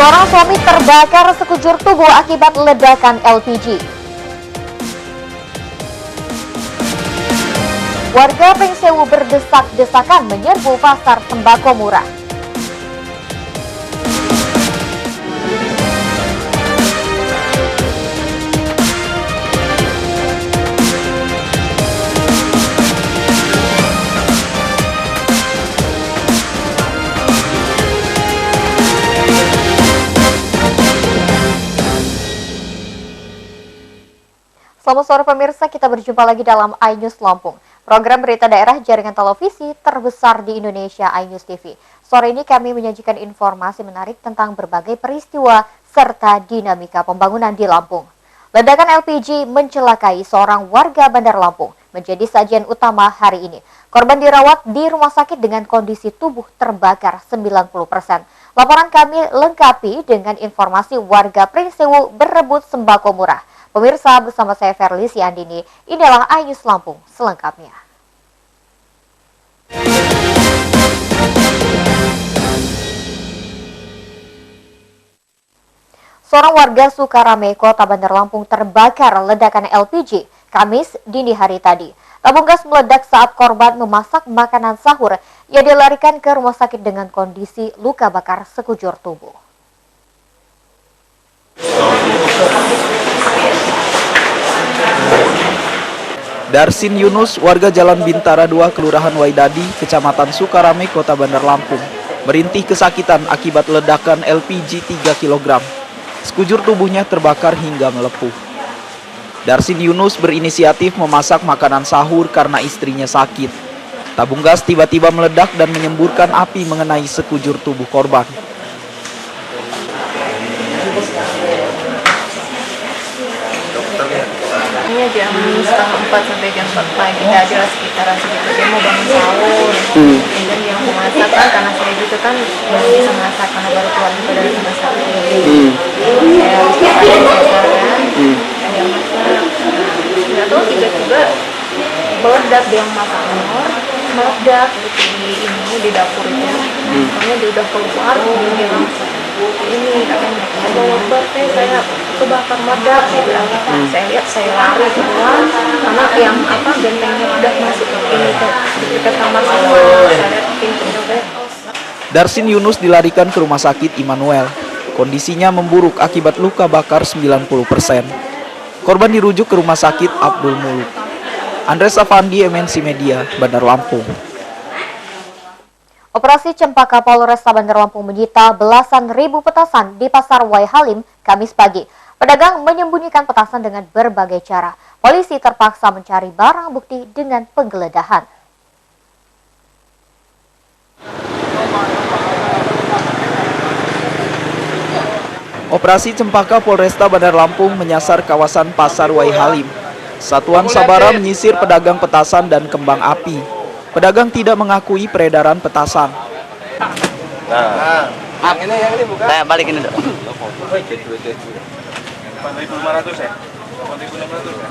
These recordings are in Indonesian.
Seorang suami terbakar sekujur tubuh akibat ledakan LPG. Warga Pringsewu berdesak-desakan menyerbu pasar tembakau murah. Selamat sore pemirsa, kita berjumpa lagi dalam iNews Lampung. Program berita daerah jaringan televisi terbesar di Indonesia, iNews TV. Sore ini kami menyajikan informasi menarik tentang berbagai peristiwa serta dinamika pembangunan di Lampung. Ledakan LPG mencelakai seorang warga Bandar Lampung menjadi sajian utama hari ini. Korban dirawat di rumah sakit dengan kondisi tubuh terbakar 90%. Laporan kami lengkapi dengan informasi warga Pringsewu berebut sembako murah. Pemirsa, bersama saya Ferlisi Andini, inilah iNews Lampung selengkapnya. Seorang warga Sukarame, Kota Bandar Lampung terbakar ledakan LPG Kamis dini hari tadi. Tabung gas meledak saat korban memasak makanan sahur. Ia dilarikan ke rumah sakit dengan kondisi luka bakar sekujur tubuh. Darsin Yunus, warga Jalan Bintara 2, Kelurahan Waidadi, Kecamatan Sukarame, Kota Bandar Lampung, merintih kesakitan akibat ledakan LPG 3 kg. Sekujur tubuhnya terbakar hingga melepuh. Darsin Yunus berinisiatif memasak makanan sahur karena istrinya sakit. Tabung gas tiba-tiba meledak dan menyemburkan api mengenai sekujur tubuh korban. Iya, jam 3:30 sampai jam 4 pagi tadi lah, sekitaran segitu. Dia mau bangun sahur, dan dia mau masak kan, karena saya juga kan belum bisa masak karena baru keluar juga dari rumah sakit. Saya masak kan, dia masak. Nggak tahu tiba-tiba meledak, dia masak telur, meledak di dapur itu. Pokoknya dia udah keluar, dia bilang ini katanya mau saya kebakar meledak, saya bilang. Saya lihat, saya lari keluar karena yang bentengnya udah masuk ke kamar semua. Saya lihat pintunya udah. Darsin Yunus dilarikan ke Rumah Sakit Immanuel. Kondisinya memburuk akibat luka bakar 90%. Korban dirujuk ke Rumah Sakit Abdul Muluk. Andres Afandi, MNC Media, Bandar Lampung. Operasi Cempaka Polresta Bandar Lampung menyita belasan ribu petasan di Pasar Wai Halim Kamis pagi. Pedagang menyembunyikan petasan dengan berbagai cara. Polisi terpaksa mencari barang bukti dengan penggeledahan. Operasi Cempaka Polresta Bandar Lampung menyasar kawasan Pasar Wai Halim. Satuan Sabara menyisir pedagang petasan dan kembang api. Pedagang tidak mengakui peredaran petasan. Ini bukan. Saya balikin dulu. 4.500 ya? 4.600 ya?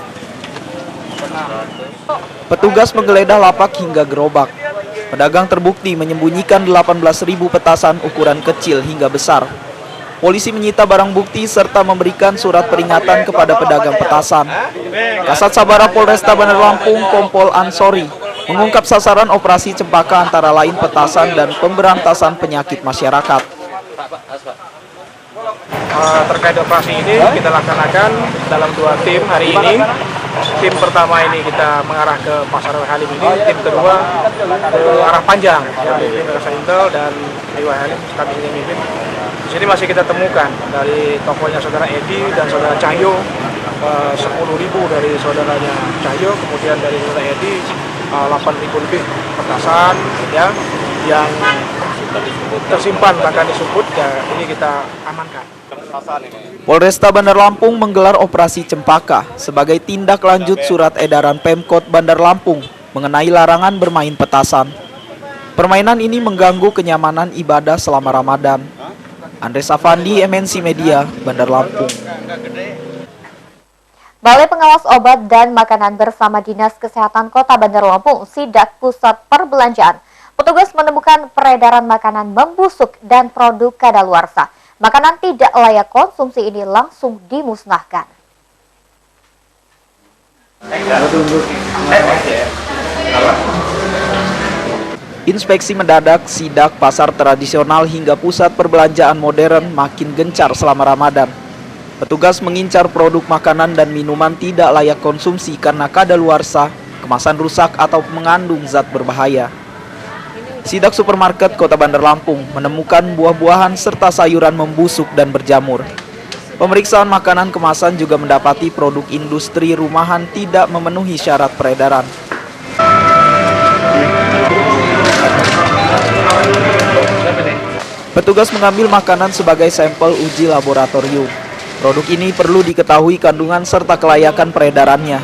Petugas menggeledah lapak hingga gerobak. Pedagang terbukti menyembunyikan 18.000 petasan ukuran kecil hingga besar. Polisi menyita barang bukti serta memberikan surat peringatan kepada pedagang petasan. Kasat Sabara Polresta Bandar Lampung, Kompol Ansori, mengungkap sasaran operasi Cempaka antara lain petasan dan pemberantasan penyakit masyarakat. Terkait operasi ini kita laksanakan dalam 2 tim hari ini. Tim pertama ini kita mengarah ke Pasar Wai Halim ini, tim kedua ke arah Panjang yang dipimpin oleh Intel dan di Wai Halim kami ini mimpin. Di sini masih kita temukan dari tokonya saudara Edi dan saudara Cahyo 10.000 dari saudaranya Cahyo, kemudian dari saudara Edi 8.000 lebih petasan ya, yang tersimpan bahkan disebut ya, ini kita amankan. Polresta Bandar Lampung menggelar operasi Cempaka sebagai tindak lanjut surat edaran Pemkot Bandar Lampung mengenai larangan bermain petasan. Permainan ini mengganggu kenyamanan ibadah selama Ramadan. Andres Afandi, MNC Media, Bandar Lampung. Balai Pengawas Obat dan Makanan bersama Dinas Kesehatan Kota Bandar Lampung sidak pusat perbelanjaan. Petugas menemukan peredaran makanan membusuk dan produk kadaluarsa. Makanan tidak layak konsumsi ini langsung dimusnahkan. Inspeksi mendadak sidak pasar tradisional hingga pusat perbelanjaan modern makin gencar selama Ramadan. Petugas mengincar produk makanan dan minuman tidak layak konsumsi karena kadaluarsa, kemasan rusak atau mengandung zat berbahaya. Sidak supermarket Kota Bandar Lampung menemukan buah-buahan serta sayuran membusuk dan berjamur. Pemeriksaan makanan kemasan juga mendapati produk industri rumahan tidak memenuhi syarat peredaran. Petugas mengambil makanan sebagai sampel uji laboratorium. Produk ini perlu diketahui kandungan serta kelayakan peredarannya.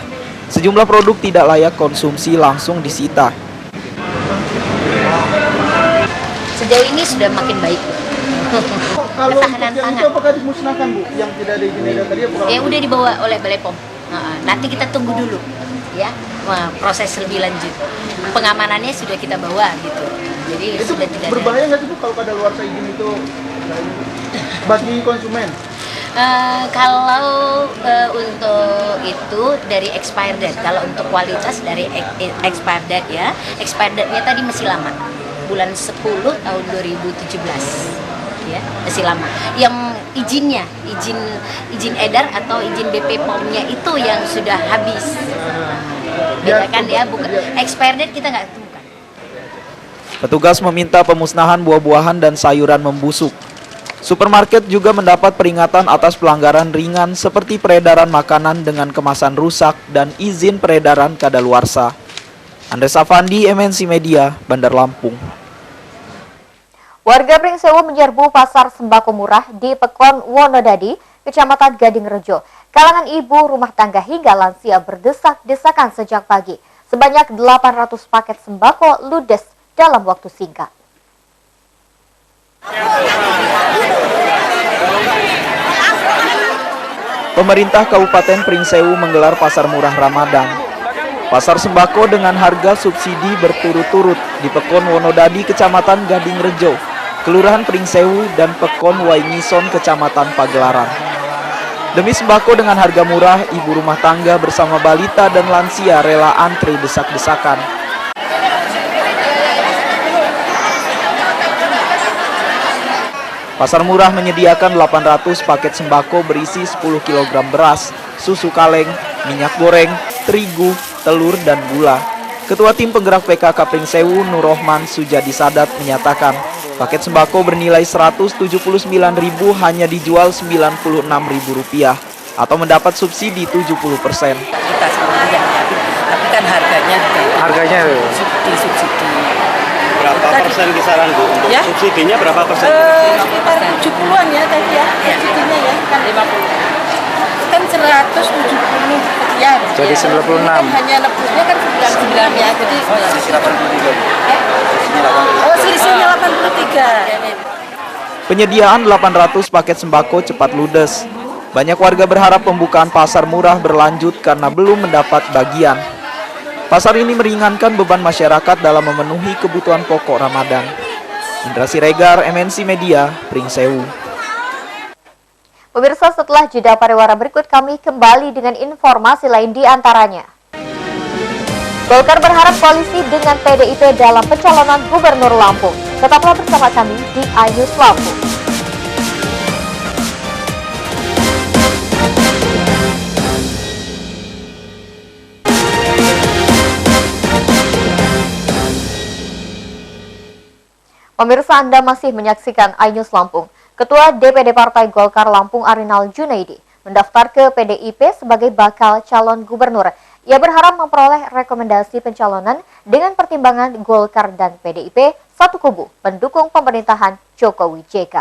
Sejumlah produk tidak layak konsumsi langsung disita. Sejauh ini sudah makin baik. Kalau Ketahanan yang itu pangan. apakah dimusnahkan, Bu? Yang tidak ada izin edar tadi apakah? Ya udah dibawa oleh Balai POM. Nanti kita tunggu dulu, ya, proses lebih lanjut. Pengamanannya sudah kita bawa gitu. Jadi Itu sudah tidak ada. berbahaya nggak sih, Bu, kalau kadaluarsa izin itu bagi konsumen? Kalau untuk itu dari expired date, kalau untuk kualitas dari expired date ya, expired date-nya tadi masih lama, bulan 10 tahun 2017, ya masih lama. Yang izinnya, izin edar atau izin BP POM-nya itu yang sudah habis. Beda kan ya, bukan expired date kita nggak temukan. Petugas meminta pemusnahan buah-buahan dan sayuran membusuk. Supermarket juga mendapat peringatan atas pelanggaran ringan seperti peredaran makanan dengan kemasan rusak dan izin peredaran kadaluarsa. Andres Afandi, MNC Media, Bandar Lampung. Warga Pringsewu menyerbu pasar sembako murah di Pekon Wonodadi, Kecamatan Gading Rejo. Kalangan ibu rumah tangga hingga lansia berdesak-desakan sejak pagi. Sebanyak 800 paket sembako ludes dalam waktu singkat. Pemerintah Kabupaten Pringsewu menggelar pasar murah Ramadan. Pasar sembako dengan harga subsidi berturut-turut di Pekon Wonodadi, Kecamatan Gading Rejo, Kelurahan Pringsewu, dan Pekon Waingison, Kecamatan Pagelaran. Demi sembako dengan harga murah, ibu rumah tangga bersama balita dan lansia rela antri desak-desakan. Pasar murah menyediakan 800 paket sembako berisi 10 kg beras, susu kaleng, minyak goreng, terigu, telur, dan gula. Ketua Tim Penggerak PKK Pringsewu, Nurrohman Sujadi Sadat, menyatakan paket sembako bernilai Rp179.000 hanya dijual Rp96.000 atau mendapat subsidi 70%. Kita sebenarnya, tapi kan harganya subsidi. Berapa persen kisaran, Bu? Untuk Ya? subsidinya berapa persen? Sekitar 70-an ya tadi ya, subsidinya ya, kan 50. Kan 170 sekian. Jadi 96. Kan hanya nebusnya kan 99 ya, jadi Oh, selisihnya 83. Penyediaan 800 paket sembako cepat ludes. Banyak warga berharap pembukaan pasar murah berlanjut karena belum mendapat bagian. Pasar ini meringankan beban masyarakat dalam memenuhi kebutuhan pokok Ramadan. Indra Siregar, MNC Media, Pringsewu. Pemirsa, setelah jeda pariwara berikut kami kembali dengan informasi lain di antaranya. Golkar berharap koalisi dengan PDIP dalam pencalonan Gubernur Lampung. Tetaplah bersama kami di iNews Lampung. Pemirsa, Anda masih menyaksikan iNews Lampung. Ketua DPD Partai Golkar Lampung Arinal Junaidi mendaftar ke PDIP sebagai bakal calon gubernur. Ia berharap memperoleh rekomendasi pencalonan dengan pertimbangan Golkar dan PDIP satu kubu pendukung pemerintahan Jokowi JK.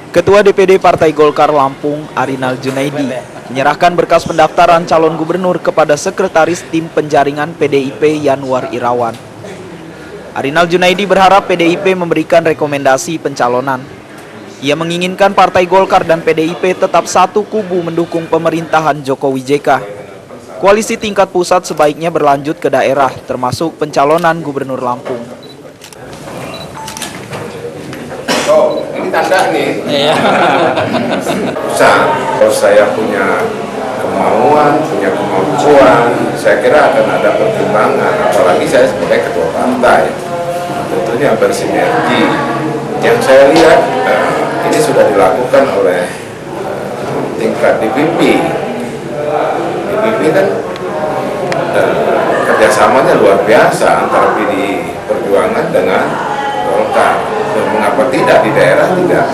Ketua DPD Partai Golkar Lampung, Arinal Junaidi, menyerahkan berkas pendaftaran calon gubernur kepada Sekretaris Tim Penjaringan PDIP Yanwar Irawan. Arinal Junaidi berharap PDIP memberikan rekomendasi pencalonan. Ia menginginkan Partai Golkar dan PDIP tetap satu kubu mendukung pemerintahan Jokowi JK. Koalisi tingkat pusat sebaiknya berlanjut ke daerah, termasuk pencalonan Gubernur Lampung. Oh, ini tanda nih. Bisa, kalau saya punya kemauan, punya kemampuan, saya kira akan ada pertimbangan. Apalagi saya sebagai ketua partai, tentunya bersinergi. Yang saya lihat, ini sudah dilakukan oleh tingkat DPP. DPP kan kerjasamanya luar biasa antara PDI Perjuangan dengan Golkar. Dan mengapa tidak di daerah tidak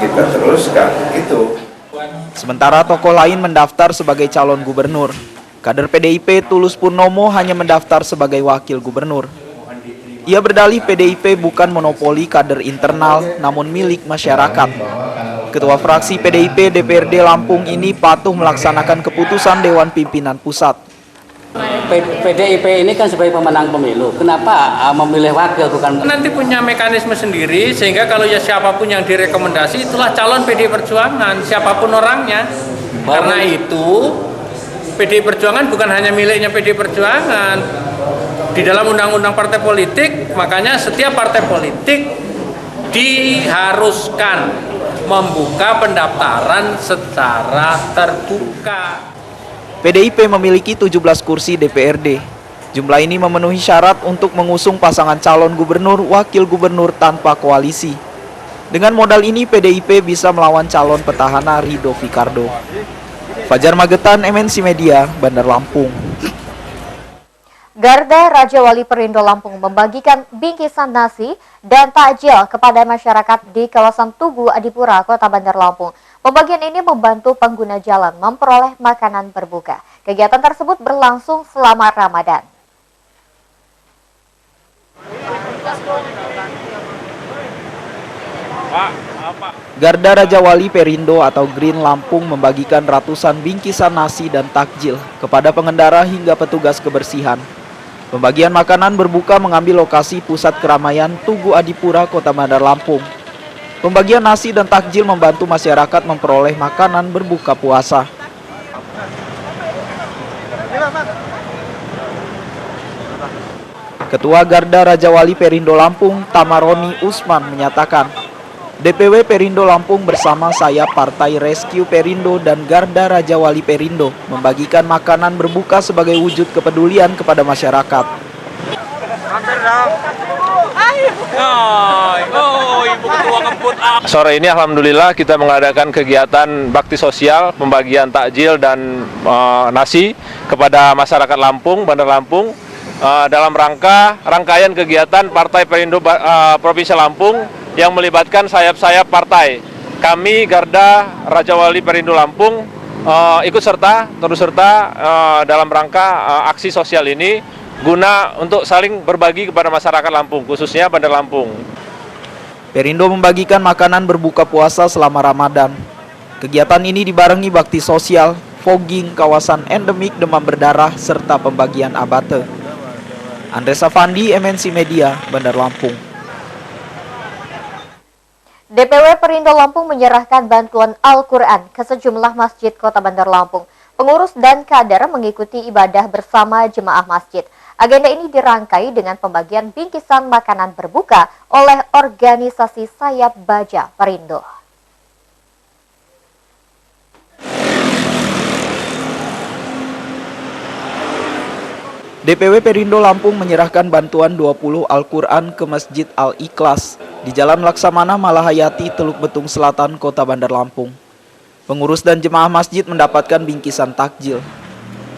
kita teruskan itu. Sementara tokoh lain mendaftar sebagai calon gubernur. Kader PDIP Tulus Purnomo hanya mendaftar sebagai wakil gubernur. Ia berdalih PDIP bukan monopoli kader internal namun milik masyarakat. Ketua fraksi PDIP DPRD Lampung ini patuh melaksanakan keputusan Dewan Pimpinan Pusat. PDIP ini kan sebagai pemenang pemilu, kenapa memilih wakil bukan? Nanti punya mekanisme sendiri sehingga kalau ya siapapun yang direkomendasi itulah calon PDI Perjuangan, siapapun orangnya. Karena itu PDI Perjuangan bukan hanya miliknya PDI Perjuangan. Di dalam undang-undang partai politik, makanya setiap partai politik diharuskan membuka pendaftaran secara terbuka. PDIP memiliki 17 kursi DPRD. Jumlah ini memenuhi syarat untuk mengusung pasangan calon gubernur, wakil gubernur tanpa koalisi. Dengan modal ini PDIP bisa melawan calon petahana Ridho Fikardo. Fajar Magetan, MNC Media, Bandar Lampung. Garda Raja Wali Perindo Lampung membagikan bingkisan nasi dan takjil kepada masyarakat di kawasan Tugu Adipura, Kota Bandar Lampung. Pembagian ini membantu pengguna jalan memperoleh makanan berbuka. Kegiatan tersebut berlangsung selama Ramadan. Garda Raja Wali Perindo atau Green Lampung membagikan ratusan bingkisan nasi dan takjil kepada pengendara hingga petugas kebersihan. Pembagian makanan berbuka mengambil lokasi pusat keramaian Tugu Adipura, Kota Bandar Lampung. Pembagian nasi dan takjil membantu masyarakat memperoleh makanan berbuka puasa. Ketua Garda Raja Wali Perindo Lampung, Tamaroni Usman menyatakan, DPW Perindo Lampung bersama saya Partai Rescue Perindo dan Garda Raja Wali Perindo membagikan makanan berbuka sebagai wujud kepedulian kepada masyarakat. Sore ini alhamdulillah kita mengadakan kegiatan bakti sosial, pembagian takjil dan nasi kepada masyarakat Lampung, Bandar Lampung dalam rangkaian kegiatan Partai Perindo Provinsi Lampung yang melibatkan sayap-sayap partai. Kami Garda Raja Wali Perindo Lampung turut serta dalam rangka aksi sosial ini guna untuk saling berbagi kepada masyarakat Lampung, khususnya Bandar Lampung. Perindo membagikan makanan berbuka puasa selama Ramadan. Kegiatan ini dibarengi bakti sosial, fogging kawasan endemik demam berdarah, serta pembagian abate. Andres Afandi, MNC Media, Bandar Lampung. DPW Perindo Lampung menyerahkan bantuan Al-Quran ke sejumlah masjid Kota Bandar Lampung. Pengurus dan kader mengikuti ibadah bersama jemaah masjid. Agenda ini dirangkai dengan pembagian bingkisan makanan berbuka oleh organisasi Sayap Baja Perindo. DPW Perindo Lampung menyerahkan bantuan 20 Al-Quran ke Masjid Al-Ikhlas di Jalan Laksamana Malahayati, Teluk Betung Selatan, Kota Bandar Lampung. Pengurus dan jemaah masjid mendapatkan bingkisan takjil.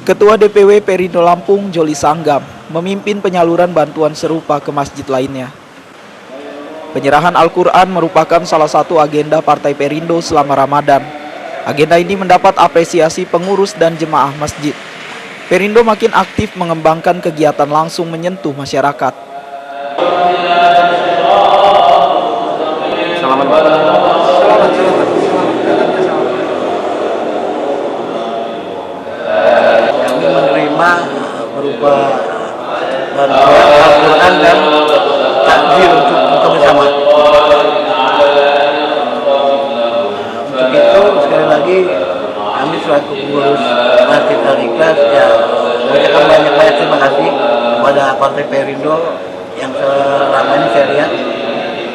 Ketua DPW Perindo Lampung, Joli Sanggam, memimpin penyaluran bantuan serupa ke masjid lainnya. Penyerahan Al-Quran merupakan salah satu agenda Partai Perindo selama Ramadan. Agenda ini mendapat apresiasi pengurus dan jemaah masjid. Perindo makin aktif mengembangkan kegiatan langsung menyentuh masyarakat. Kami menerima berupa bantuan Al-Quran dan takjil untuk buka bersama. Untuk itu sekali lagi kami selaku pengurus Masjid Al-Ikhlas ya mengucapkan banyak-banyak terima kasih kepada Partai Perindo yang selama ini saya lihat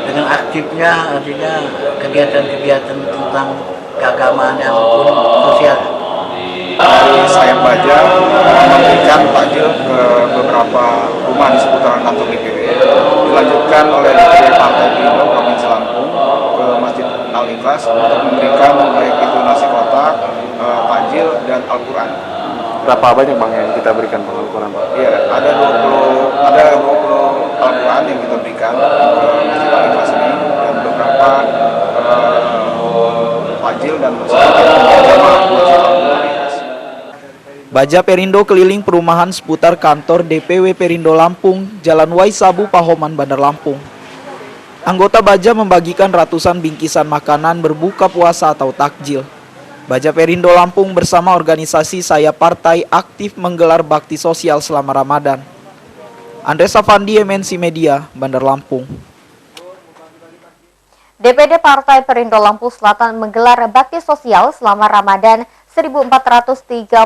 dengan aktifnya artinya kegiatan-kegiatan tentang keagamaan yang pun sosial. Saya Baja memberikan takjil ke beberapa rumah di seputaran kantor DPW. Dilanjutkan oleh DPW Partai Perindo Provinsi Lampung ke Masjid Al-Ikhlas untuk memberikan baik itu nasi kotak, takjil dan Al-Quran. Berapa banyak Bang yang kita berikan Al-Quran, Pak? Iya, ada 20 Al-Quran yang kita berikan ke Masjid Al-Ikhlas ini dan beberapa takjil dan Baja Perindo keliling perumahan seputar kantor DPW Perindo Lampung, Jalan Waisabu, Pahoman, Bandar Lampung. Anggota Baja membagikan ratusan bingkisan makanan berbuka puasa atau takjil. Baja Perindo Lampung bersama organisasi Saya Partai aktif menggelar bakti sosial selama Ramadan. Andres Afandi, MNC Media, Bandar Lampung. DPD Partai Perindo Lampung Selatan menggelar bakti sosial selama Ramadan 1438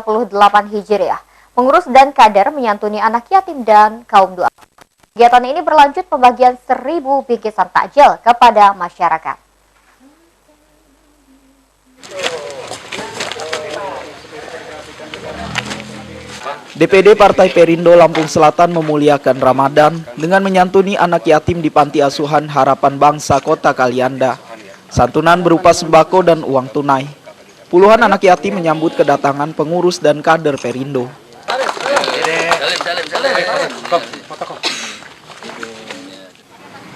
Hijriah. Pengurus dan kader menyantuni anak yatim dan kaum duafa. Kegiatan ini berlanjut pembagian 1000 bingkisan takjil kepada masyarakat. DPD Partai Perindo Lampung Selatan memuliakan Ramadan dengan menyantuni anak yatim di Panti Asuhan Harapan Bangsa Kota Kalianda. Santunan berupa sembako dan uang tunai. Puluhan anak yatim menyambut kedatangan pengurus dan kader Perindo.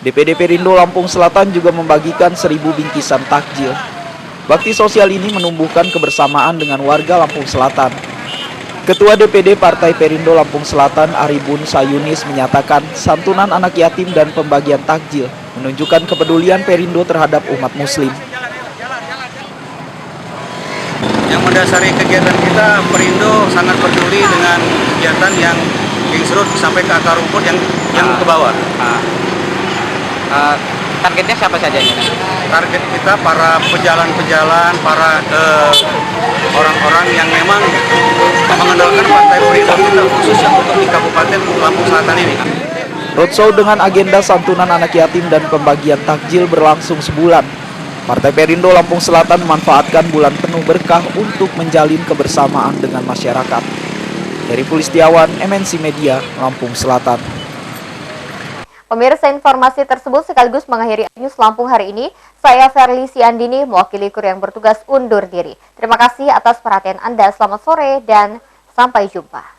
DPD Perindo Lampung Selatan juga membagikan 1000 bingkisan takjil. Bakti sosial ini menumbuhkan kebersamaan dengan warga Lampung Selatan. Ketua DPD Partai Perindo Lampung Selatan Aribun Sayunis menyatakan santunan anak yatim dan pembagian takjil menunjukkan kepedulian Perindo terhadap umat muslim. Yang mendasari kegiatan kita, Perindo sangat peduli dengan kegiatan yang grassroots sampai ke akar rumput yang ke bawah. Targetnya siapa saja ini? Target kita para pejalan-pejalan, para orang-orang yang memang mengandalkan Partai Perindo kita khususnya untuk di Kabupaten Lampung Selatan ini. Roadshow dengan agenda santunan anak yatim dan pembagian takjil berlangsung sebulan. Partai Perindo Lampung Selatan memanfaatkan bulan penuh berkah untuk menjalin kebersamaan dengan masyarakat. Dari Pulistiawan, MNC Media, Lampung Selatan. Pemirsa, informasi tersebut sekaligus mengakhiri News Lampung hari ini. Saya Verly Siandini, mewakili kru yang bertugas undur diri. Terima kasih atas perhatian Anda. Selamat sore dan sampai jumpa.